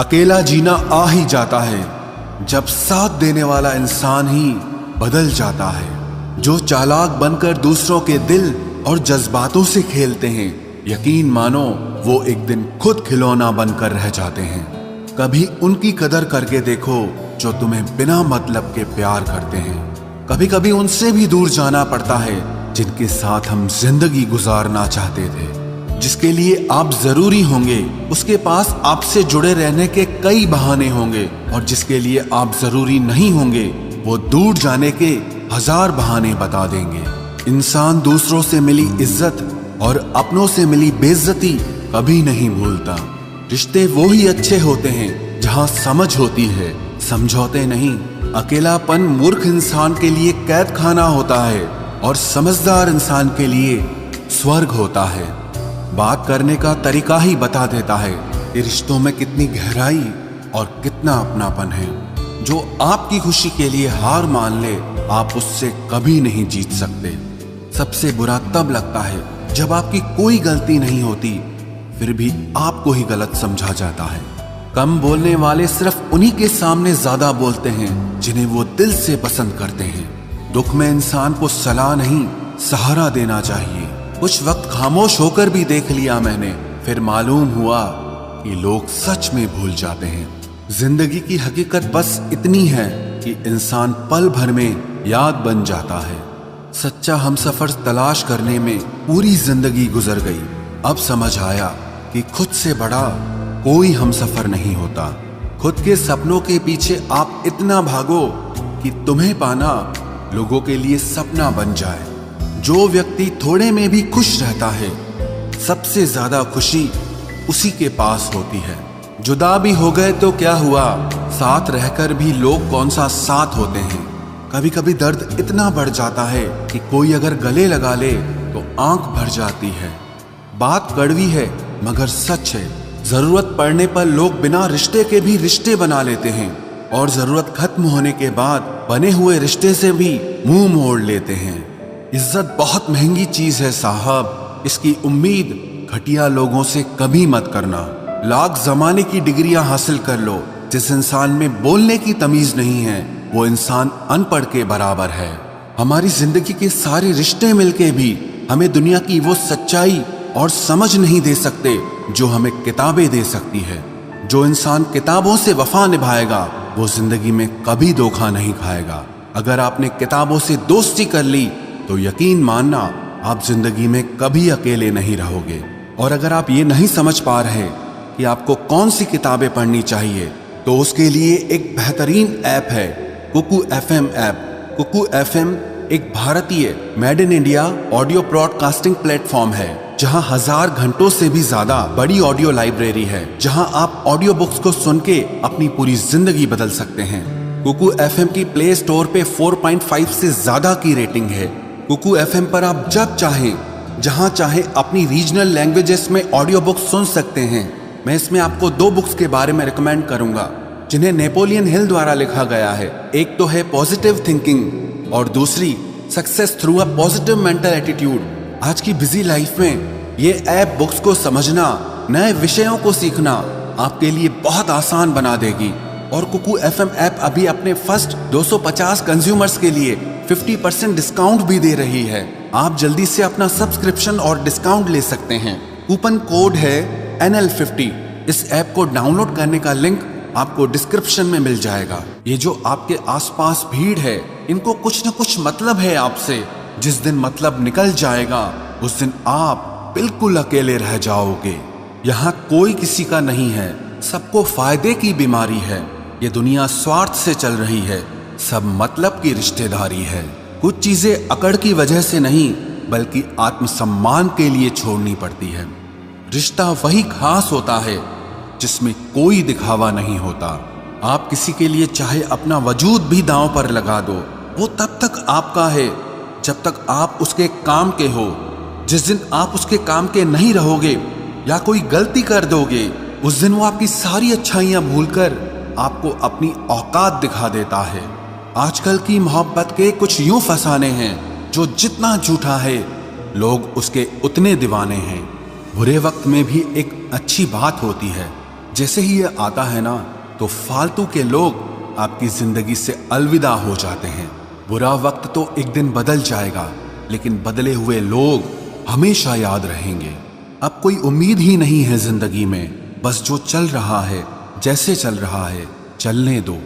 अकेला जीना आ ही जाता है जब साथ देने वाला इंसान ही बदल जाता है। जो चालाक बनकर दूसरों के दिल और जज्बातों से खेलते हैं, यकीन मानो वो एक दिन खुद खिलौना बनकर रह जाते हैं। कभी उनकी कदर करके देखो जो तुम्हें बिना मतलब के प्यार करते हैं। कभी कभी उनसे भी दूर जाना पड़ता है जिनके साथ हम जिंदगी गुजारना चाहते थे। जिसके लिए आप जरूरी होंगे उसके पास आपसे जुड़े रहने के कई बहाने होंगे, और जिसके लिए आप जरूरी नहीं होंगे वो दूर जाने के 1000 बहाने बता देंगे। इंसान दूसरों से मिली इज्जत और अपनों से मिली बेइज्जती कभी नहीं भूलता। रिश्ते वो ही अच्छे होते हैं जहां समझ होती है, समझौते नहीं। अकेलापन मूर्ख इंसान के लिए कैद खाना होता है और समझदार इंसान के लिए स्वर्ग होता है। बात करने का तरीका ही बता देता है कि रिश्तों में कितनी गहराई और कितना अपनापन है। जो आपकी खुशी के लिए हार मान ले, आप उससे कभी नहीं जीत सकते। सबसे बुरा तब लगता है जब आपकी कोई गलती नहीं होती फिर भी आपको ही गलत समझा जाता है। कम बोलने वाले सिर्फ उन्हीं के सामने ज्यादा बोलते हैं जिन्हें वो दिल से पसंद करते हैं। दुख में इंसान को सलाह नहीं, सहारा देना चाहिए। कुछ वक्त खामोश होकर भी देख लिया मैंने, फिर मालूम हुआ कि लोग सच में भूल जाते हैं। जिंदगी की हकीकत बस इतनी है कि इंसान पल भर में याद बन जाता है। सच्चा हमसफर तलाश करने में पूरी जिंदगी गुजर गई। अब समझ आया कि खुद से बड़ा कोई हमसफर नहीं होता। खुद के सपनों के पीछे आप इतना भागो कि तुम्हें पाना लोगों के लिए सपना बन जाए। जो व्यक्ति थोड़े में भी खुश रहता है, सबसे ज्यादा खुशी उसी के पास होती है। जुदा भी हो गए तो क्या हुआ, साथ रहकर भी लोग कौन सा साथ होते हैं। कभी कभी दर्द इतना बढ़ जाता है कि कोई अगर गले लगा ले तो आंख भर जाती है। बात कड़वी है मगर सच है। जरूरत पड़ने पर लोग बिना रिश्ते के भी रिश्ते बना लेते हैं, और जरूरत खत्म होने के बाद बने हुए रिश्ते से भी मुंह मोड़ लेते हैं। इज्जत बहुत महंगी चीज है साहब, इसकी उम्मीद घटिया लोगों से कभी मत करना। लाख जमाने की डिग्रियां हासिल कर लो, जिस इंसान में बोलने की तमीज नहीं है वो इंसान अनपढ़ के बराबर है। हमारी जिंदगी के सारे रिश्ते मिलके भी हमें दुनिया की वो सच्चाई और समझ नहीं दे सकते जो हमें किताबें दे सकती है। जो इंसान किताबों से वफा निभाएगा वो जिंदगी में कभी धोखा नहीं खाएगा। अगर आपने किताबों से दोस्ती कर ली तो यकीन मानना आप जिंदगी में कभी अकेले नहीं रहोगे। और अगर आप ये नहीं समझ पा रहे कि आपको कौन सी किताबें पढ़नी चाहिए, तो उसके लिए एक बेहतरीन ऐप है Kuku FM app. Kuku FM एक भारतीय made in India audio broadcasting platform है, जहां 1000 घंटों से भी ज्यादा बड़ी ऑडियो लाइब्रेरी है, जहां आप ऑडियो बुक्स को सुन के अपनी पूरी जिंदगी बदल सकते हैं। कुकू FM की प्ले स्टोर पे 4.5 से ज्यादा की रेटिंग है। कुकू FM पर आप जब चाहें जहां चाहें अपनी रीजनल लैंग्वेजेस में ऑडियो बुक्स सुन सकते हैं। मैं इसमें आपको 2 बुक्स के बारे में रिकमेंड करूंगा जिन्हें नेपोलियन हिल द्वारा लिखा गया है। एक तो है पॉजिटिव थिंकिंग और दूसरी success through a positive mental attitude. आज की बिजी लाइफ में ये ऐप बुक्स को समझना, नए विषयों को सीखना आपके लिए बहुत आसान बना देगी। और कुकू FM ऐप अभी अपने फर्स्ट 250 कंज्यूमर्स के लिए 50% डिस्काउंट भी दे रही है। आप जल्दी से अपना सब्सक्रिप्शन और डिस्काउंट ले सकते हैं। कूपन कोड है NL50। इस ऐप को डाउनलोड करने का लिंक आपको डिस्क्रिप्शन में मिल जाएगा। ये जो आपके आसपास भीड़ है, इनको कुछ न कुछ मतलब है आपसे। जिस दिन मतलब निकल जाएगा उस दिन आप बिल्कुल अकेले रह जाओगे। यहाँ कोई किसी का नहीं है, सबको फायदे की बीमारी है। ये दुनिया स्वार्थ से चल रही है, सब मतलब की रिश्तेदारी है। कुछ चीजें अकड़ की वजह से नहीं बल्कि आत्मसम्मान के लिए छोड़नी पड़ती है। रिश्ता वही खास होता है जिसमें कोई दिखावा नहीं होता। आप किसी के लिए चाहे अपना वजूद भी दांव पर लगा दो, वो तब तक आपका है जब तक आप उसके काम के हो। जिस दिन आप उसके काम के नहीं रहोगे या कोई गलती कर दोगे, उस दिन वो आपकी सारी अच्छाइयां भूलकर आपको अपनी औकात दिखा देता है। आजकल की मोहब्बत के कुछ यूं फसाने हैं जो जितना झूठा है लोग उसके उतने दीवाने हैं। बुरे वक्त में भी एक अच्छी बात होती है, जैसे ही ये आता है ना, तो फालतू के लोग आपकी जिंदगी से अलविदा हो जाते हैं। बुरा वक्त तो एक दिन बदल जाएगा, लेकिन बदले हुए लोग हमेशा याद रहेंगे। अब कोई उम्मीद ही नहीं है जिंदगी में, बस जो चल रहा है, जैसे चल रहा है, चलने दो।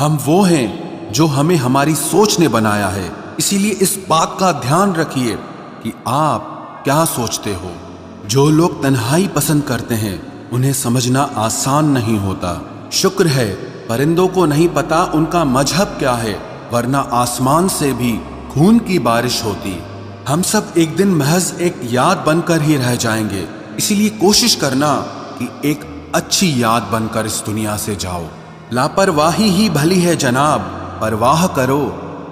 हम वो हैं जो हमें हमारी सोच ने बनाया है, इसीलिए इस बात का ध्यान रखिए कि आप क्या सोचते हो। जो लोग तन्हाई पसंद करते हैं, उन्हें समझना आसान नहीं होता। शुक्र है परिंदों को नहीं पता उनका मजहब क्या है, वरना आसमान से भी खून की बारिश होती। हम सब एक दिन महज एक याद बनकर ही रह जाएंगे, इसीलिए कोशिश करना कि एक अच्छी याद बनकर इस दुनिया से जाओ। लापरवाही ही भली है जनाब, परवाह करो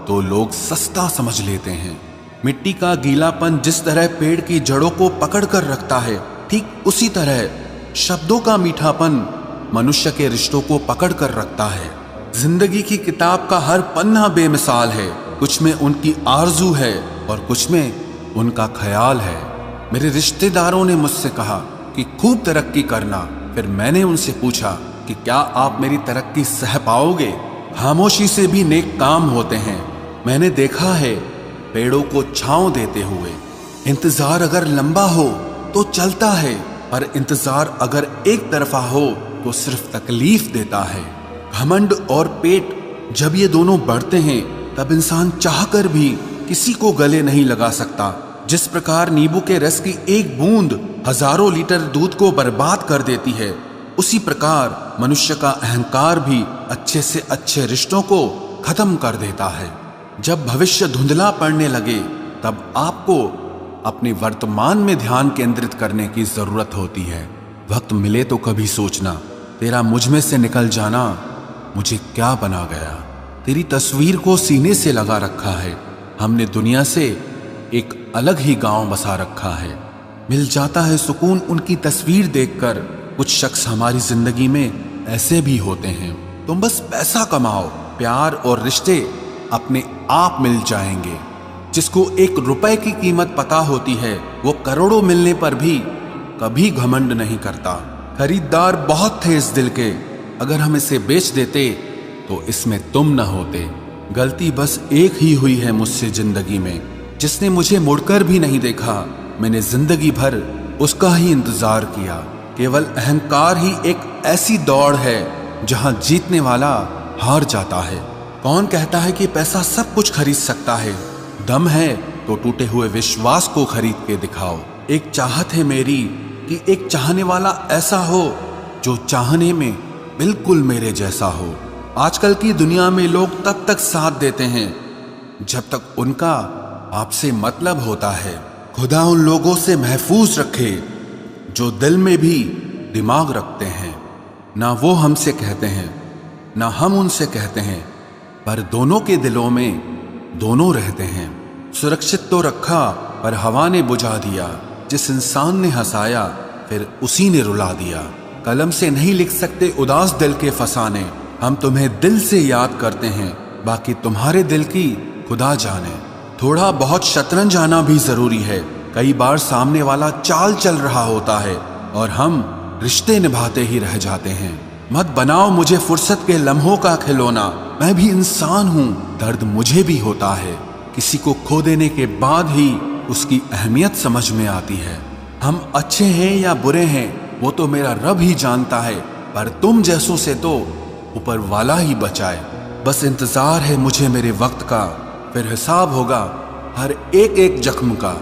तो लोग सस्ता समझ लेते हैं। मिट्टी का गीलापन जिस तरह पेड़ की जड़ों को पकड़ कर रखता है, ठीक उसी तरह शब्दों का मीठापन मनुष्य के रिश्तों को पकड़ कर रखता है। जिंदगी की किताब का हर पन्ना बेमिसाल है, कुछ में उनकी आरजू है और कुछ में उनका ख्याल है। मेरे रिश्तेदारों ने मुझसे कहा कि खूब तरक्की करना, फिर मैंने उनसे पूछा कि क्या आप मेरी तरक्की सह पाओगे? खामोशी से भी नेक काम होते हैं। मैंने देखा है पेड़ों को छांव देते हुए। इंतजार अगर लंबा हो तो चलता है, पर इंतजार अगर एक तरफा हो तो सिर्फ तकलीफ देता है। घमंड और पेट जब ये दोनों बढ़ते हैं, तब इंसान चाहकर भी किसी को गले नहीं लगा सकता। जिस प्रकार नींबू के रस की एक बूंद हजारों लीटर दूध को बर्बाद कर देती है, उसी प्रकार मनुष्य का अहंकार भी अच्छे से अच्छे रिश्तों को खत्म कर देता है। जब भविष्य धुंधला पड़ने लगे, तब आपको अपने वर्तमान में ध्यान केंद्रित करने की जरूरत होती है। वक्त मिले तो कभी सोचना, तेरा मुझ में से निकल जाना मुझे क्या बना गया। तेरी तस्वीर को सीने से लगा रखा है, हमने दुनिया से एक अलग ही गांव बसा रखा है। मिल जाता है सुकून उनकी तस्वीर देखकर। कुछ शख्स हमारी जिंदगी में ऐसे भी होते हैं। तुम बस पैसा कमाओ, प्यार और रिश्ते अपने आप मिल जाएंगे। जिसको 1 रुपए की कीमत पता होती है, वो करोड़ों मिलने पर भी कभी घमंड नहीं करता। खरीदार बहुत थे इस दिल के, अगर हम इसे बेच देते तो इसमें तुम न होते। गलती बस एक ही हुई है मुझसे जिंदगी में, जिसने मुझे मुड़कर भी नहीं देखा। मैंने जिंदगी भर उसका ही इंतजार किया। केवल अहंकार ही एक ऐसी दौड़ है जहां जीतने वाला हार जाता है। कौन कहता है कि पैसा सब कुछ खरीद सकता है? दम है तो टूटे हुए विश्वास को खरीद के दिखाओ। एक चाहत है मेरी कि एक चाहने वाला ऐसा हो जो चाहने में बिल्कुल मेरे जैसा हो। आजकल की दुनिया में लोग तब तक साथ देते हैं जब तक उनका आपसे मतलब होता है। खुदा उन लोगों से महफूज रखे जो दिल में भी दिमाग रखते हैं। ना वो हमसे कहते हैं, ना हम उनसे कहते हैं, पर दोनों के दिलों में दोनों रहते हैं। सुरक्षित तो रखा पर हवा ने बुझा दिया। जिस इंसान ने हंसाया फिर उसी ने रुला दिया। कलम से नहीं लिख सकते उदास दिल के फसाने। हम तुम्हें दिल से याद करते हैं, बाकी तुम्हारे दिल की खुदा जाने। थोड़ा बहुत शतरंज आना भी जरूरी है। कई बार सामने वाला चाल चल रहा होता है और हम रिश्ते निभाते ही रह जाते हैं। मत बनाओ मुझे फुर्सत के लम्हों का खिलौना। मैं भी इंसान हूँ, दर्द मुझे भी होता है। किसी को खो देने के बाद ही उसकी अहमियत समझ में आती है। हम अच्छे हैं या बुरे हैं वो तो मेरा रब ही जानता है, पर तुम जैसों से तो ऊपर वाला ही बचाए। बस इंतजार है मुझे मेरे वक्त का, फिर हिसाब होगा हर एक एक जख्म का।